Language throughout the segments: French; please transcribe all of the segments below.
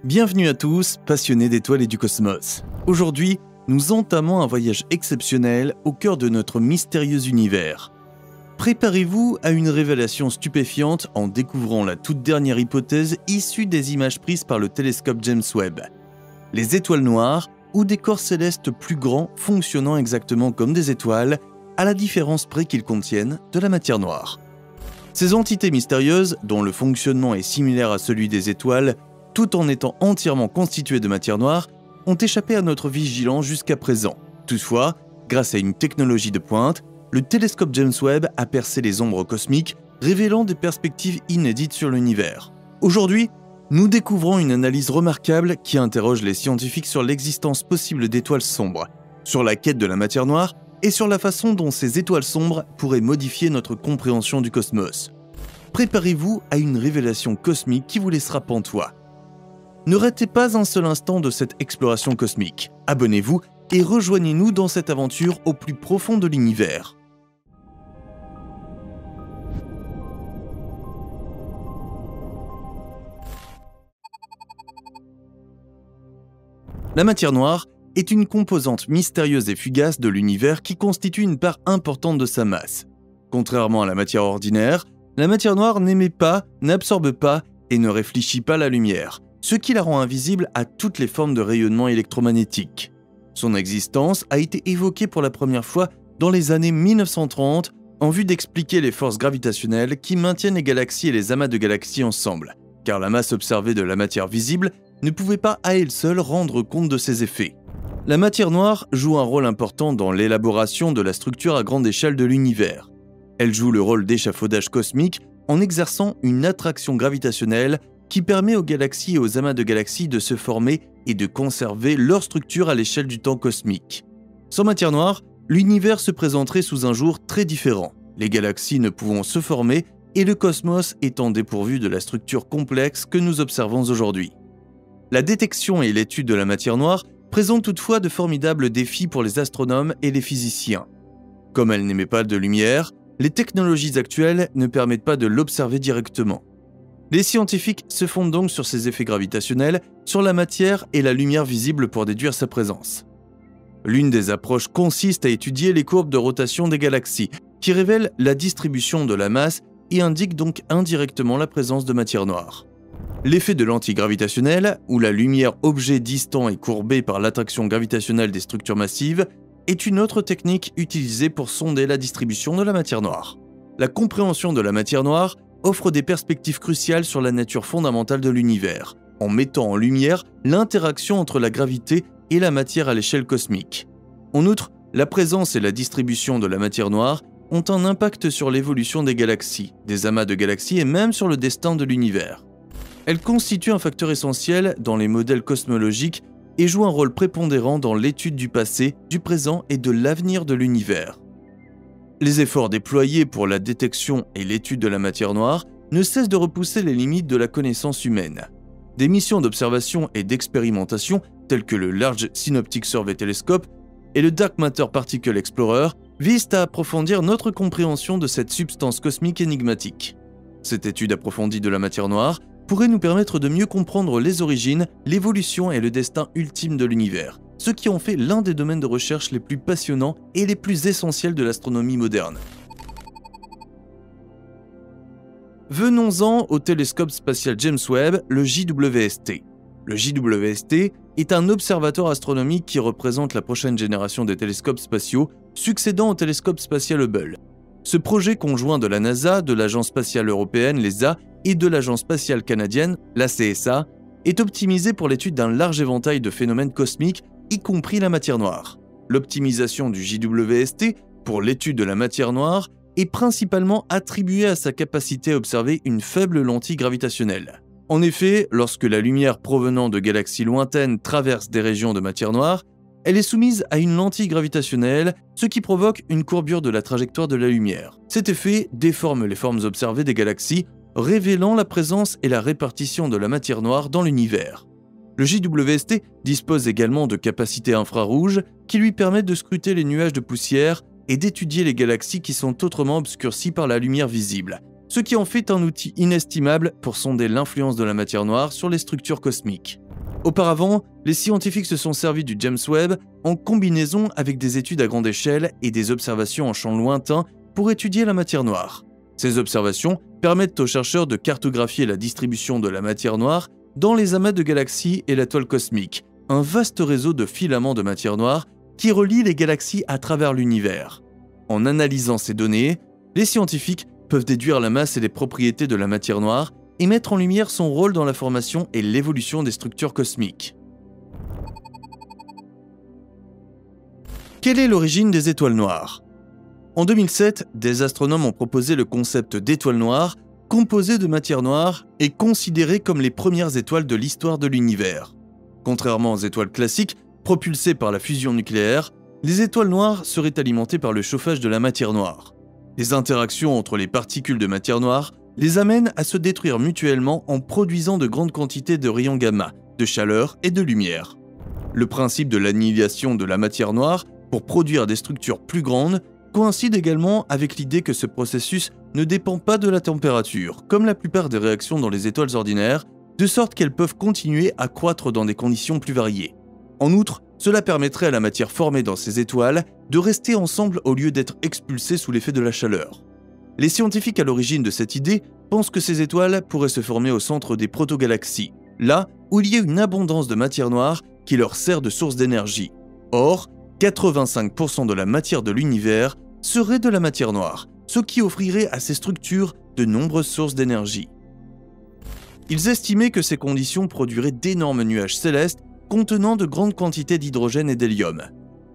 Bienvenue à tous, passionnés d'étoiles et du cosmos. Aujourd'hui, nous entamons un voyage exceptionnel au cœur de notre mystérieux univers. Préparez-vous à une révélation stupéfiante en découvrant la toute dernière hypothèse issue des images prises par le télescope James Webb. Les étoiles noires, ou des corps célestes plus grands fonctionnant exactement comme des étoiles, à la différence près qu'ils contiennent de la matière noire. Ces entités mystérieuses, dont le fonctionnement est similaire à celui des étoiles, tout en étant entièrement constituées de matière noire, ont échappé à notre vigilance jusqu'à présent. Toutefois, grâce à une technologie de pointe, le télescope James Webb a percé les ombres cosmiques, révélant des perspectives inédites sur l'univers. Aujourd'hui, nous découvrons une analyse remarquable qui interroge les scientifiques sur l'existence possible d'étoiles sombres, sur la quête de la matière noire et sur la façon dont ces étoiles sombres pourraient modifier notre compréhension du cosmos. Préparez-vous à une révélation cosmique qui vous laissera pantois. Ne ratez pas un seul instant de cette exploration cosmique. Abonnez-vous et rejoignez-nous dans cette aventure au plus profond de l'univers. La matière noire est une composante mystérieuse et fugace de l'univers qui constitue une part importante de sa masse. Contrairement à la matière ordinaire, la matière noire n'émet pas, n'absorbe pas et ne réfléchit pas la lumière, ce qui la rend invisible à toutes les formes de rayonnement électromagnétique. Son existence a été évoquée pour la première fois dans les années 1930 en vue d'expliquer les forces gravitationnelles qui maintiennent les galaxies et les amas de galaxies ensemble, car la masse observée de la matière visible ne pouvait pas à elle seule rendre compte de ces effets. La matière noire joue un rôle important dans l'élaboration de la structure à grande échelle de l'univers. Elle joue le rôle d'échafaudage cosmique en exerçant une attraction gravitationnelle qui permet aux galaxies et aux amas de galaxies de se former et de conserver leur structure à l'échelle du temps cosmique. Sans matière noire, l'univers se présenterait sous un jour très différent, les galaxies ne pouvant se former et le cosmos étant dépourvu de la structure complexe que nous observons aujourd'hui. La détection et l'étude de la matière noire présentent toutefois de formidables défis pour les astronomes et les physiciens. Comme elle n'émet pas de lumière, les technologies actuelles ne permettent pas de l'observer directement. Les scientifiques se fondent donc sur ses effets gravitationnels, sur la matière et la lumière visible pour déduire sa présence. L'une des approches consiste à étudier les courbes de rotation des galaxies, qui révèlent la distribution de la masse et indiquent donc indirectement la présence de matière noire. L'effet de l'antigravitationnel, où la lumière objet distant est courbée par l'attraction gravitationnelle des structures massives, est une autre technique utilisée pour sonder la distribution de la matière noire. La compréhension de la matière noire offre des perspectives cruciales sur la nature fondamentale de l'univers, en mettant en lumière l'interaction entre la gravité et la matière à l'échelle cosmique. En outre, la présence et la distribution de la matière noire ont un impact sur l'évolution des galaxies, des amas de galaxies et même sur le destin de l'univers. Elle constitue un facteur essentiel dans les modèles cosmologiques et joue un rôle prépondérant dans l'étude du passé, du présent et de l'avenir de l'univers. Les efforts déployés pour la détection et l'étude de la matière noire ne cessent de repousser les limites de la connaissance humaine. Des missions d'observation et d'expérimentation telles que le Large Synoptic Survey Telescope et le Dark Matter Particle Explorer visent à approfondir notre compréhension de cette substance cosmique énigmatique. Cette étude approfondie de la matière noire pourrait nous permettre de mieux comprendre les origines, l'évolution et le destin ultime de l'univers, ce qui en fait l'un des domaines de recherche les plus passionnants et les plus essentiels de l'astronomie moderne. Venons-en au télescope spatial James Webb, le JWST. Le JWST est un observatoire astronomique qui représente la prochaine génération des télescopes spatiaux, succédant au télescope spatial Hubble. Ce projet conjoint de la NASA, de l'Agence spatiale européenne, l'ESA, et de l'Agence spatiale canadienne, la CSA, est optimisé pour l'étude d'un large éventail de phénomènes cosmiques, y compris la matière noire. L'optimisation du JWST pour l'étude de la matière noire est principalement attribuée à sa capacité à observer une faible lentille gravitationnelle. En effet, lorsque la lumière provenant de galaxies lointaines traverse des régions de matière noire, elle est soumise à une lentille gravitationnelle, ce qui provoque une courbure de la trajectoire de la lumière. Cet effet déforme les formes observées des galaxies, révélant la présence et la répartition de la matière noire dans l'univers. Le JWST dispose également de capacités infrarouges qui lui permettent de scruter les nuages de poussière et d'étudier les galaxies qui sont autrement obscurcies par la lumière visible, ce qui en fait un outil inestimable pour sonder l'influence de la matière noire sur les structures cosmiques. Auparavant, les scientifiques se sont servis du James Webb en combinaison avec des études à grande échelle et des observations en champ lointain pour étudier la matière noire. Ces observations permettent aux chercheurs de cartographier la distribution de la matière noire dans les amas de galaxies et la toile cosmique, un vaste réseau de filaments de matière noire qui relie les galaxies à travers l'univers. En analysant ces données, les scientifiques peuvent déduire la masse et les propriétés de la matière noire et mettre en lumière son rôle dans la formation et l'évolution des structures cosmiques. Quelle est l'origine des étoiles noires ? En 2007, des astronomes ont proposé le concept d'étoile noire, composée de matière noire et considérée comme les premières étoiles de l'histoire de l'univers. Contrairement aux étoiles classiques, propulsées par la fusion nucléaire, les étoiles noires seraient alimentées par le chauffage de la matière noire. Les interactions entre les particules de matière noire les amènent à se détruire mutuellement en produisant de grandes quantités de rayons gamma, de chaleur et de lumière. Le principe de l'annihilation de la matière noire pour produire des structures plus grandes coïncide également avec l'idée que ce processus ne dépend pas de la température, comme la plupart des réactions dans les étoiles ordinaires, de sorte qu'elles peuvent continuer à croître dans des conditions plus variées. En outre, cela permettrait à la matière formée dans ces étoiles de rester ensemble au lieu d'être expulsée sous l'effet de la chaleur. Les scientifiques à l'origine de cette idée pensent que ces étoiles pourraient se former au centre des protogalaxies, là où il y a une abondance de matière noire qui leur sert de source d'énergie. Or, 85% de la matière de l'univers serait de la matière noire, ce qui offrirait à ces structures de nombreuses sources d'énergie. Ils estimaient que ces conditions produiraient d'énormes nuages célestes contenant de grandes quantités d'hydrogène et d'hélium.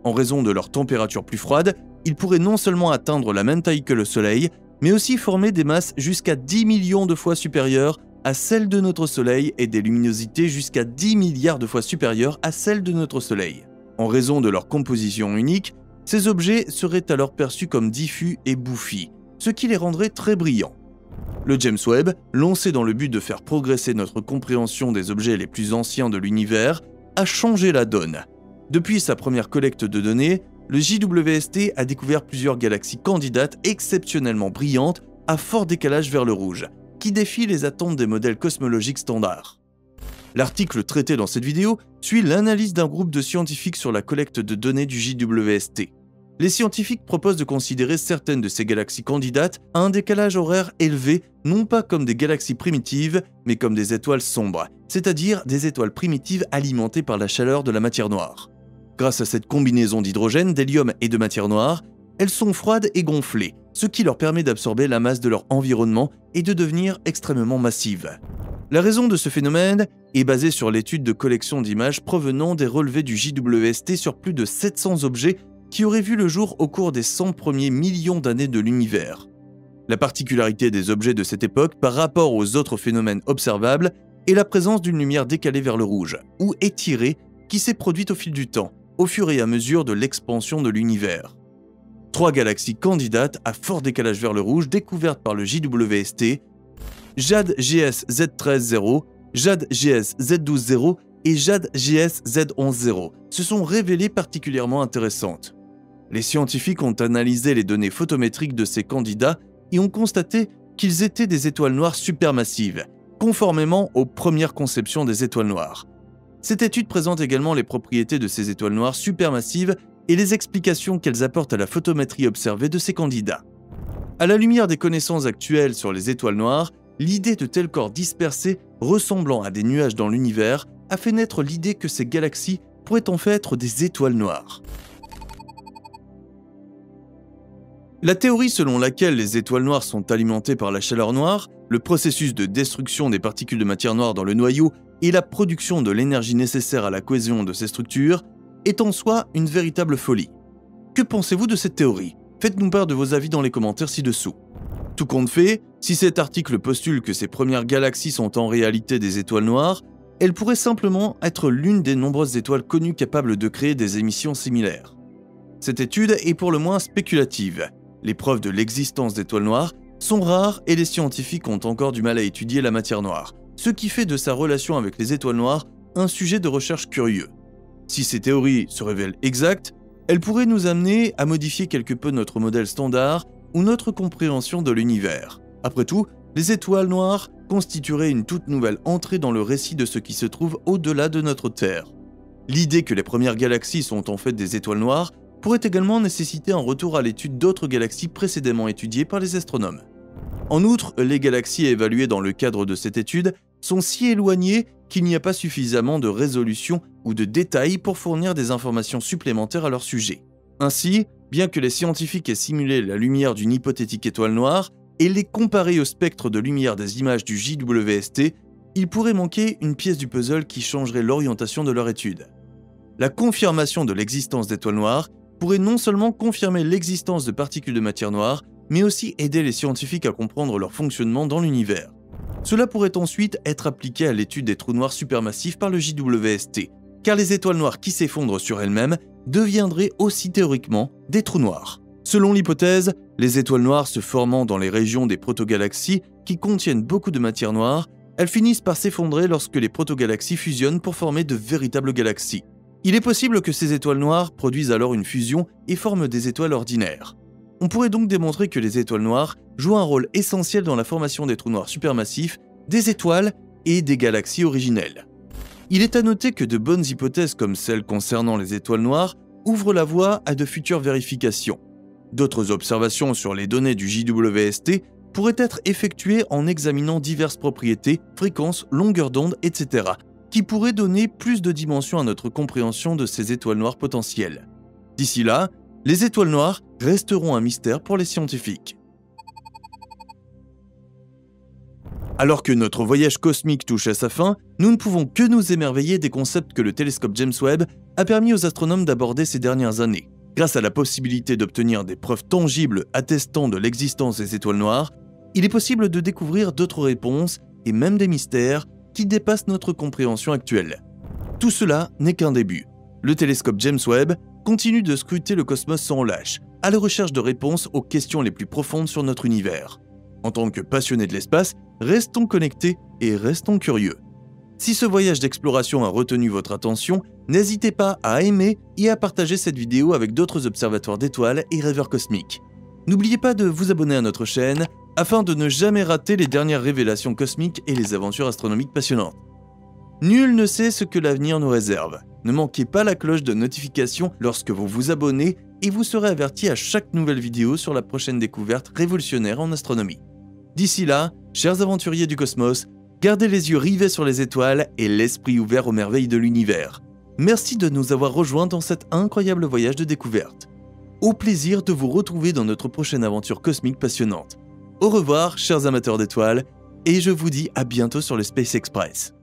En raison de leur température plus froide, ils pourraient non seulement atteindre la même taille que le Soleil, mais aussi former des masses jusqu'à 10 millions de fois supérieures à celles de notre Soleil et des luminosités jusqu'à 10 milliards de fois supérieures à celles de notre Soleil. En raison de leur composition unique, ces objets seraient alors perçus comme diffus et bouffis, ce qui les rendrait très brillants. Le James Webb, lancé dans le but de faire progresser notre compréhension des objets les plus anciens de l'univers, a changé la donne. Depuis sa première collecte de données, le JWST a découvert plusieurs galaxies candidates exceptionnellement brillantes à fort décalage vers le rouge, qui défient les attentes des modèles cosmologiques standards. L'article traité dans cette vidéo suit l'analyse d'un groupe de scientifiques sur la collecte de données du JWST. Les scientifiques proposent de considérer certaines de ces galaxies candidates à un décalage horaire élevé, non pas comme des galaxies primitives, mais comme des étoiles sombres, c'est-à-dire des étoiles primitives alimentées par la chaleur de la matière noire. Grâce à cette combinaison d'hydrogène, d'hélium et de matière noire, elles sont froides et gonflées, ce qui leur permet d'absorber la masse de leur environnement et de devenir extrêmement massives. La raison de ce phénomène est basée sur l'étude de collection d'images provenant des relevés du JWST sur plus de 700 objets qui auraient vu le jour au cours des 100 premiers millions d'années de l'univers. La particularité des objets de cette époque par rapport aux autres phénomènes observables est la présence d'une lumière décalée vers le rouge, ou étirée, qui s'est produite au fil du temps, au fur et à mesure de l'expansion de l'univers. 3 galaxies candidates à fort décalage vers le rouge découvertes par le JWST, JAD GS Z13-0, JAD GS Z12-0 et JAD GS Z11-0, se sont révélées particulièrement intéressantes. Les scientifiques ont analysé les données photométriques de ces candidats et ont constaté qu'ils étaient des étoiles noires supermassives, conformément aux premières conceptions des étoiles noires. Cette étude présente également les propriétés de ces étoiles noires supermassives et les explications qu'elles apportent à la photométrie observée de ces candidats. À la lumière des connaissances actuelles sur les étoiles noires, l'idée de tels corps dispersés ressemblant à des nuages dans l'univers a fait naître l'idée que ces galaxies pourraient en fait être des étoiles noires. La théorie selon laquelle les étoiles noires sont alimentées par la chaleur noire, le processus de destruction des particules de matière noire dans le noyau et la production de l'énergie nécessaire à la cohésion de ces structures, est en soi une véritable folie. Que pensez-vous de cette théorie ? Faites-nous part de vos avis dans les commentaires ci-dessous. Tout compte fait, si cet article postule que ces premières galaxies sont en réalité des étoiles noires, elles pourraient simplement être l'une des nombreuses étoiles connues capables de créer des émissions similaires. Cette étude est pour le moins spéculative. Les preuves de l'existence d'étoiles noires sont rares et les scientifiques ont encore du mal à étudier la matière noire, ce qui fait de sa relation avec les étoiles noires un sujet de recherche curieux. Si ces théories se révèlent exactes, elles pourraient nous amener à modifier quelque peu notre modèle standard ou notre compréhension de l'univers. Après tout, les étoiles noires constituerait une toute nouvelle entrée dans le récit de ce qui se trouve au-delà de notre Terre. L'idée que les premières galaxies sont en fait des étoiles noires pourrait également nécessiter un retour à l'étude d'autres galaxies précédemment étudiées par les astronomes. En outre, les galaxies évaluées dans le cadre de cette étude sont si éloignées qu'il n'y a pas suffisamment de résolution ou de détails pour fournir des informations supplémentaires à leur sujet. Ainsi, bien que les scientifiques aient simulé la lumière d'une hypothétique étoile noire et les comparer au spectre de lumière des images du JWST, il pourrait manquer une pièce du puzzle qui changerait l'orientation de leur étude. La confirmation de l'existence d'étoiles noires pourrait non seulement confirmer l'existence de particules de matière noire, mais aussi aider les scientifiques à comprendre leur fonctionnement dans l'univers. Cela pourrait ensuite être appliqué à l'étude des trous noirs supermassifs par le JWST, car les étoiles noires qui s'effondrent sur elles-mêmes deviendraient aussi théoriquement des trous noirs. Selon l'hypothèse, les étoiles noires se formant dans les régions des protogalaxies qui contiennent beaucoup de matière noire, elles finissent par s'effondrer lorsque les protogalaxies fusionnent pour former de véritables galaxies. Il est possible que ces étoiles noires produisent alors une fusion et forment des étoiles ordinaires. On pourrait donc démontrer que les étoiles noires jouent un rôle essentiel dans la formation des trous noirs supermassifs, des étoiles et des galaxies originelles. Il est à noter que de bonnes hypothèses comme celles concernant les étoiles noires ouvrent la voie à de futures vérifications. D'autres observations sur les données du JWST pourraient être effectuées en examinant diverses propriétés, fréquences, longueurs d'onde, etc., qui pourraient donner plus de dimension à notre compréhension de ces étoiles noires potentielles. D'ici là, les étoiles noires resteront un mystère pour les scientifiques. Alors que notre voyage cosmique touche à sa fin, nous ne pouvons que nous émerveiller des concepts que le télescope James Webb a permis aux astronomes d'aborder ces dernières années. Grâce à la possibilité d'obtenir des preuves tangibles attestant de l'existence des étoiles noires, il est possible de découvrir d'autres réponses et même des mystères qui dépassent notre compréhension actuelle. Tout cela n'est qu'un début. Le télescope James Webb continue de scruter le cosmos sans relâche, à la recherche de réponses aux questions les plus profondes sur notre univers. En tant que passionnés de l'espace, restons connectés et restons curieux. Si ce voyage d'exploration a retenu votre attention, n'hésitez pas à aimer et à partager cette vidéo avec d'autres observateurs d'étoiles et rêveurs cosmiques. N'oubliez pas de vous abonner à notre chaîne afin de ne jamais rater les dernières révélations cosmiques et les aventures astronomiques passionnantes. Nul ne sait ce que l'avenir nous réserve. Ne manquez pas la cloche de notification lorsque vous vous abonnez et vous serez averti à chaque nouvelle vidéo sur la prochaine découverte révolutionnaire en astronomie. D'ici là, chers aventuriers du cosmos, gardez les yeux rivés sur les étoiles et l'esprit ouvert aux merveilles de l'univers. Merci de nous avoir rejoints dans cet incroyable voyage de découverte. Au plaisir de vous retrouver dans notre prochaine aventure cosmique passionnante. Au revoir, chers amateurs d'étoiles, et je vous dis à bientôt sur le Space Express.